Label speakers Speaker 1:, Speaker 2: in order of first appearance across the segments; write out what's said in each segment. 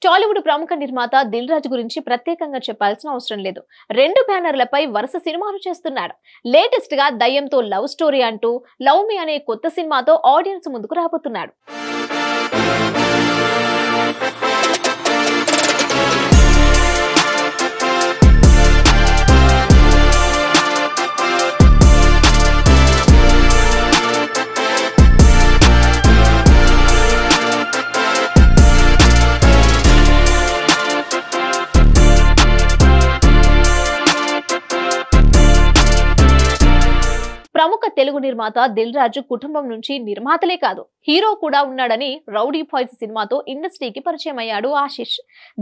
Speaker 1: టాలీవుడ్ ప్రముఖ నిర్మాత దిల్ రాజు గురించి ప్రత్యేకంగా చెప్పాల్సిన అవసరం లేదు. 2 బ్యానర్లపై వరుస సినిమాలు చేస్తున్నాడు. లేటెస్ట్ గా దయ్యంతో లవ్ స్టోరీ అంటూ లవ్ మీ అనే కొత్త సినిమాతో ఆడియన్స్ ముందుకు రాబోతున్నాడు. ప్రముఖ తెలుగు నిర్మాత దిల్ రాజు కుటుంబం నుంచి నిర్మాతలే కాదు హీరో కూడా ఉన్నాడని రౌడీ బాయ్స్ సినిమాతో ఇండస్ట్రీకి పరిచయం అయ్యాడు ఆశీష్.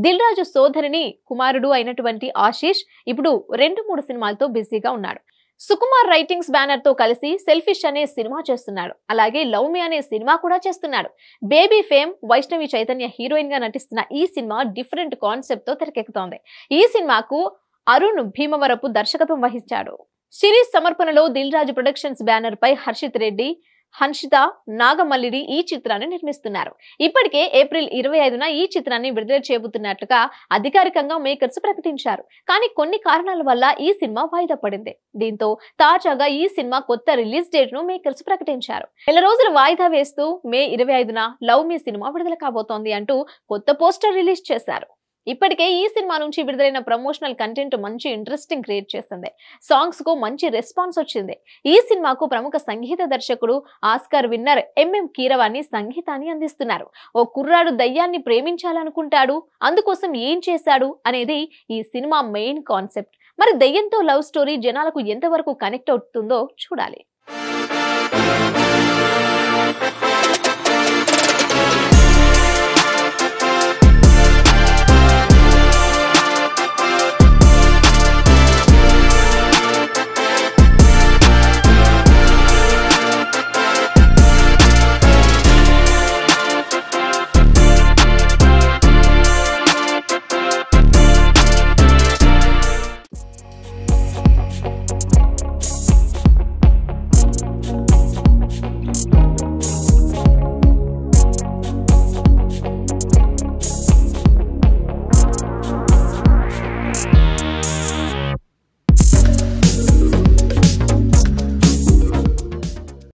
Speaker 1: దిల్ రాజు సోదరిని కుమారుడు అయినటువంటి ఆశీష్ ఇప్పుడు 2-3 సినిమాలతో బిజీగా ఉన్నాడు. సుకుమార్ రైటింగ్స్ బ్యానర్ తో కలిసి సెల్ఫిష్ అనే సినిమా చేస్తున్నాడు. అలాగే లవ్ మీ అనే సినిమా కూడా చేస్తున్నాడు. Baby fame Vaishnavi Chaitanya heroine గా నటిస్తున్న ఈ సినిమా డిఫరెంట్ కాన్సెప్ట్ తో తెరకెక్కుతోంది. ఈ సినిమాకు అరుణ్ భీమవరపు దర్శకత్వం వహించాడు. సిరీస్ సమర్పణలో దిల్ రాజు ప్రొడక్షన్స్ బ్యానర్ పై హర్షిత్ రెడ్డి, హన్షిత నాగమల్లిడి ఈ చిత్రాన్ని నిర్మిస్తున్నారు. ఇప్పటికే ఏప్రిల్ 25న ఈ చిత్రాన్ని విడుదల చేయబోతున్నట్లుగా అధికారికంగా మేకర్స్ ప్రకటించారు. కానీ కొన్ని కారణాల వల్ల ఈ సినిమా వాయిదా పడింది. దీంతో తాజాగా ఈ సినిమా కొత్త రిలీజ్ డేట్ ను మేకర్స్ ప్రకటించారు. నెల రోజులు వాయిదా వేస్తూ మే 25న లవ్ మీ సినిమా విడుదల కాబోతోంది అంటూ కొత్త పోస్టర్ రిలీజ్ చేశారు. ఇప్పటికే ఈ సినిమా నుంచి విడుదలైన ప్రమోషనల్ కంటెంట్ మంచి ఇంట్రెస్టింగ్ క్రియేట్ చేసింది. సాంగ్స్ కు మంచి రెస్పాన్స్ వచ్చింది. ఈ సినిమాకు ప్రముఖ సంగీత దర్శకుడు ఆస్కార్ విన్నర్ ఎంఎం కీరవాణి సంగీతాన్ని అందిస్తున్నారు. ఓ కుర్రాడు దయ్యాన్ని ప్రేమించాలనుకుంటాడు, అందుకోసం ఏం చేశాడు అనేది ఈ సినిమా మెయిన్ కాన్సెప్ట్. మరి దయ్యంతో లవ్ స్టోరీ జనాలకు ఎంతవరకు కనెక్ట్ అవుతుందో చూడాలి.